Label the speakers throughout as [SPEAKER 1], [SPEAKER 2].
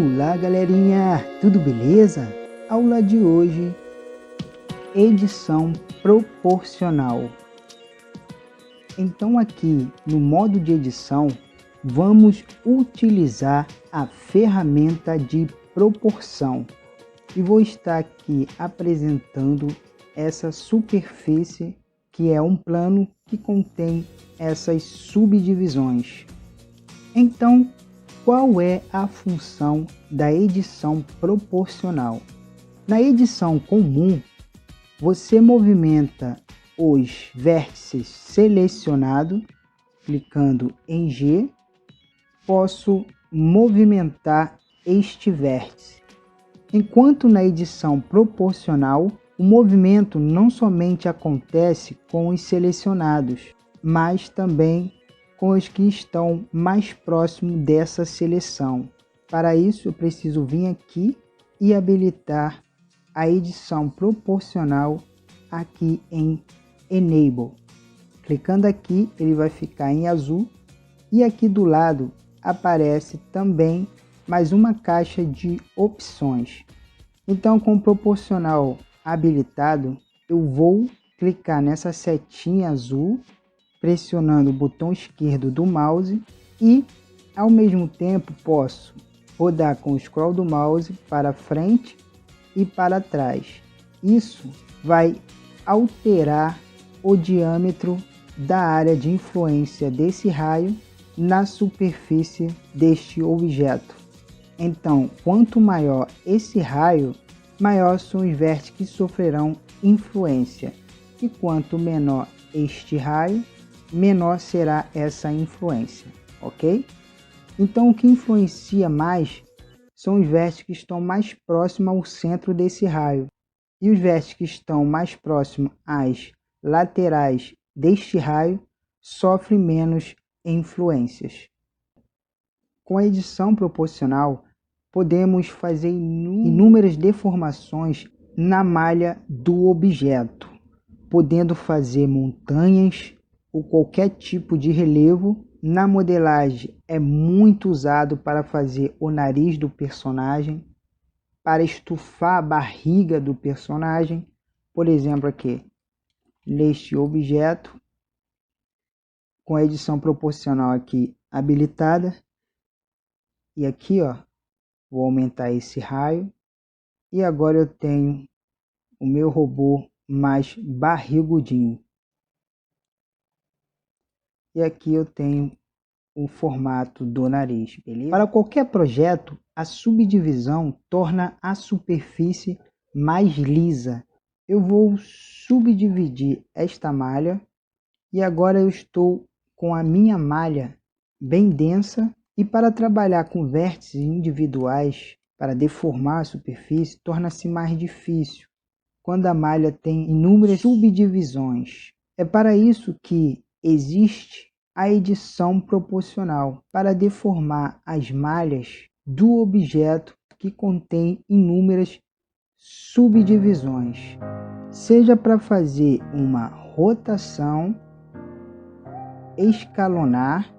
[SPEAKER 1] Olá galerinha, tudo beleza? Aula de hoje, edição proporcional. Então aqui no modo de edição, vamos utilizar a ferramenta de proporção. E vou estar aqui apresentando essa superfície que é um plano que contém essas subdivisões. Então, qual é a função da edição proporcional? Na edição comum, você movimenta os vértices selecionados, clicando em G, posso movimentar este vértice. Enquanto na edição proporcional, o movimento não somente acontece com os selecionados, mas também com os que estão mais próximos dessa seleção. Para isso, eu preciso vir aqui e habilitar a edição proporcional aqui em Enable. Clicando aqui, ele vai ficar em azul e aqui do lado aparece também mais uma caixa de opções. Então, com o proporcional habilitado, eu vou clicar nessa setinha azul, pressionando o botão esquerdo do mouse e, ao mesmo tempo, posso rodar com o scroll do mouse para frente e para trás. Isso vai alterar o diâmetro da área de influência desse raio na superfície deste objeto. Então, quanto maior esse raio, maior são os vértices que sofrerão influência. E quanto menor este raio, menor será essa influência, ok? Então, o que influencia mais são os vértices que estão mais próximos ao centro desse raio. E os vértices que estão mais próximos às laterais deste raio sofrem menos influências. Com a edição proporcional, podemos fazer inúmeras deformações na malha do objeto, podendo fazer montanhas ou qualquer tipo de relevo. Na modelagem é muito usado para fazer o nariz do personagem, para estufar a barriga do personagem. Por exemplo, aqui neste objeto, com a edição proporcional aqui habilitada, e aqui ó, vou aumentar esse raio e agora eu tenho o meu robô mais barrigudinho. E aqui eu tenho o formato do nariz, beleza? Para qualquer projeto, a subdivisão torna a superfície mais lisa. Eu vou subdividir esta malha e agora eu estou com a minha malha bem densa. E para trabalhar com vértices individuais, para deformar a superfície, torna-se mais difícil quando a malha tem inúmeras subdivisões. É para isso que existe a edição proporcional, para deformar as malhas do objeto que contém inúmeras subdivisões, seja para fazer uma rotação, escalonar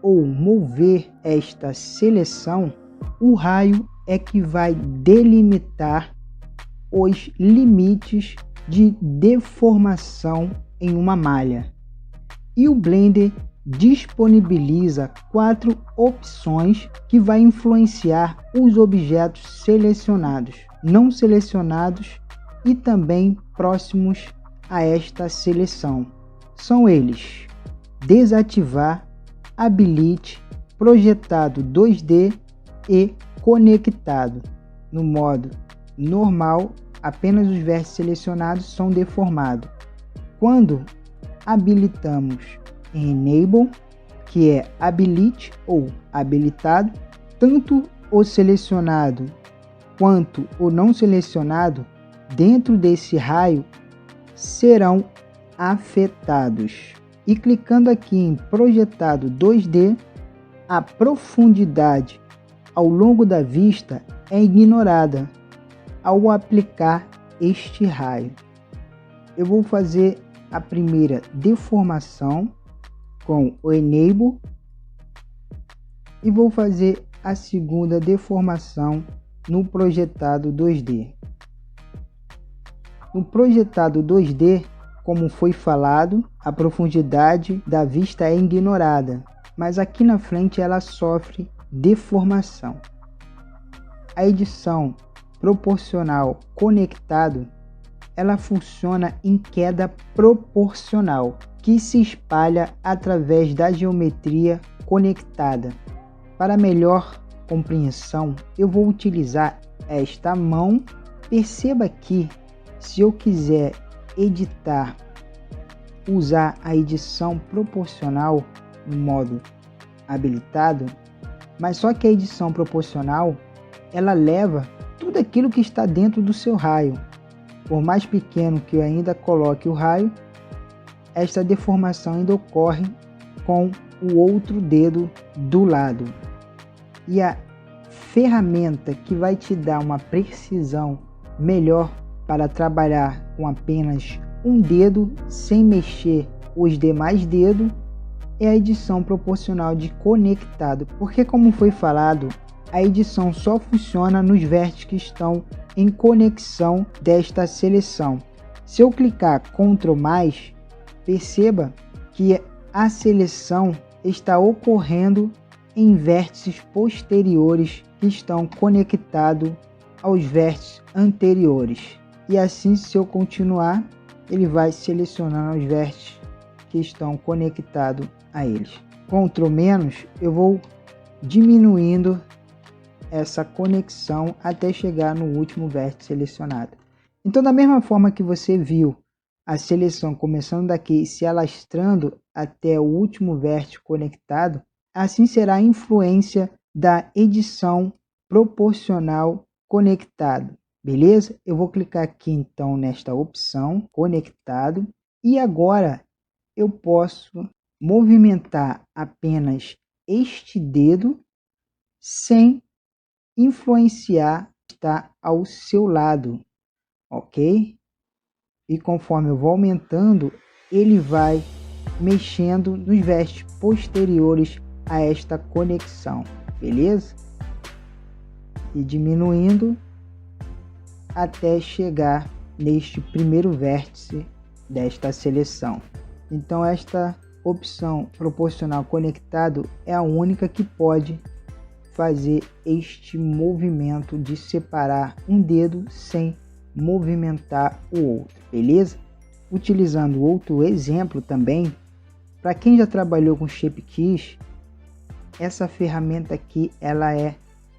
[SPEAKER 1] ou mover esta seleção. O raio é que vai delimitar os limites de deformação em uma malha. E o Blender disponibiliza 4 opções que vai influenciar os objetos selecionados, não selecionados e também próximos a esta seleção. São eles: desativar, habilite, projetado 2D e conectado. No modo normal, apenas os vértices selecionados são deformados. Quando habilitamos em Enable, que é habilite ou habilitado, tanto o selecionado quanto o não selecionado dentro desse raio serão afetados. E clicando aqui em projetado 2D, a profundidade ao longo da vista é ignorada ao aplicar este raio. Eu vou fazer a primeira deformação com o Enable e vou fazer a segunda deformação no projetado 2D. No projetado 2D, como foi falado, a profundidade da vista é ignorada, mas aqui na frente ela sofre deformação. A edição proporcional conectado, ela funciona em queda proporcional, que se espalha através da geometria conectada. Para melhor compreensão, eu vou utilizar esta mão. Perceba que, se eu quiser editar, usar a edição proporcional no modo habilitado, mas só que a edição proporcional, ela leva tudo aquilo que está dentro do seu raio. Por mais pequeno que eu ainda coloque o raio, esta deformação ainda ocorre com o outro dedo do lado. E a ferramenta que vai te dar uma precisão melhor para trabalhar com apenas um dedo sem mexer os demais dedos é a edição proporcional de conectado, porque, como foi falado, a edição só funciona nos vértices que estão em conexão desta seleção. Se eu clicar Ctrl+, perceba que a seleção está ocorrendo em vértices posteriores que estão conectados aos vértices anteriores. E assim, se eu continuar, ele vai selecionando os vértices que estão conectados a eles. Ctrl-, eu vou diminuindo essa conexão até chegar no último vértice selecionado. Então, da mesma forma que você viu a seleção começando daqui e se alastrando até o último vértice conectado, assim será a influência da edição proporcional conectado. Beleza? Eu vou clicar aqui então nesta opção conectado e agora eu posso movimentar apenas este dedo sem influenciar está ao seu lado, ok? E conforme eu vou aumentando, ele vai mexendo nos vértices posteriores a esta conexão, beleza? E diminuindo até chegar neste primeiro vértice desta seleção. Então esta opção proporcional conectado é a única que pode fazer este movimento de separar um dedo sem movimentar o outro, beleza? Utilizando outro exemplo também, para quem já trabalhou com Shape Keys, essa ferramenta aqui ela é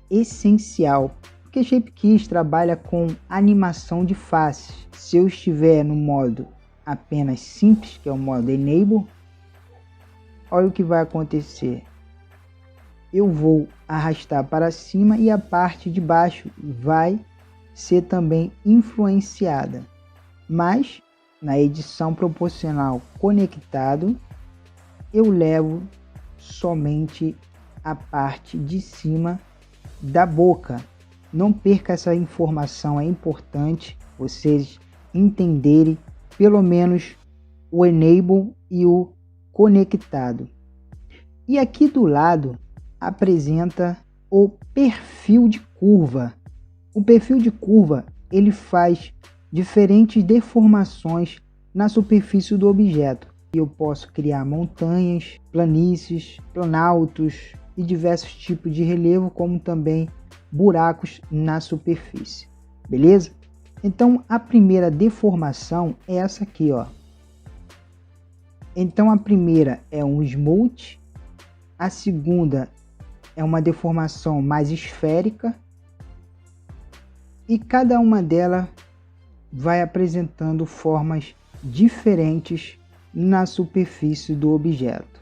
[SPEAKER 1] essencial, porque Shape Keys trabalha com animação de faces. Se eu estiver no modo apenas simples, que é o modo Enable, olha o que vai acontecer. Eu vou arrastar para cima e a parte de baixo vai ser também influenciada. Mas na edição proporcional conectado, eu levo somente a parte de cima da boca. Não perca essa informação, é importante vocês entenderem pelo menos o Enable e o conectado. E aqui do lado apresenta o perfil de curva. O perfil de curva ele faz diferentes deformações na superfície do objeto. Eu posso criar montanhas, planícies, planaltos e diversos tipos de relevo, como também buracos na superfície. Beleza? Então a primeira deformação é essa aqui, ó. Então a primeira é um smooth, a segunda é uma deformação mais esférica e cada uma delas vai apresentando formas diferentes na superfície do objeto.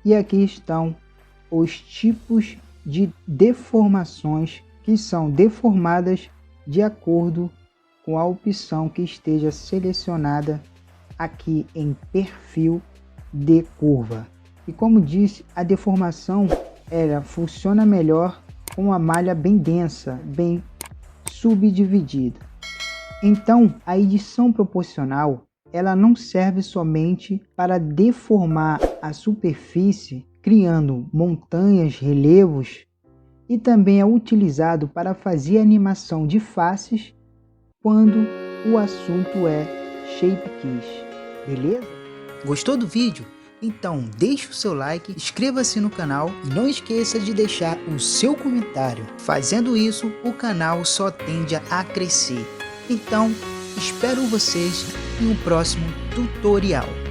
[SPEAKER 1] E aqui estão os tipos de deformações que são deformadas de acordo com a opção que esteja selecionada aqui em perfil de curva. E como disse, a deformação ela funciona melhor com a malha bem densa, bem subdividida. Então a edição proporcional ela não serve somente para deformar a superfície, criando montanhas, relevos, e também é utilizado para fazer animação de faces quando o assunto é Shape Keys, beleza? Gostou do vídeo? Então deixe o seu like, inscreva-se no canal e não esqueça de deixar o seu comentário. Fazendo isso, o canal só tende a crescer. Então, espero vocês em um próximo tutorial.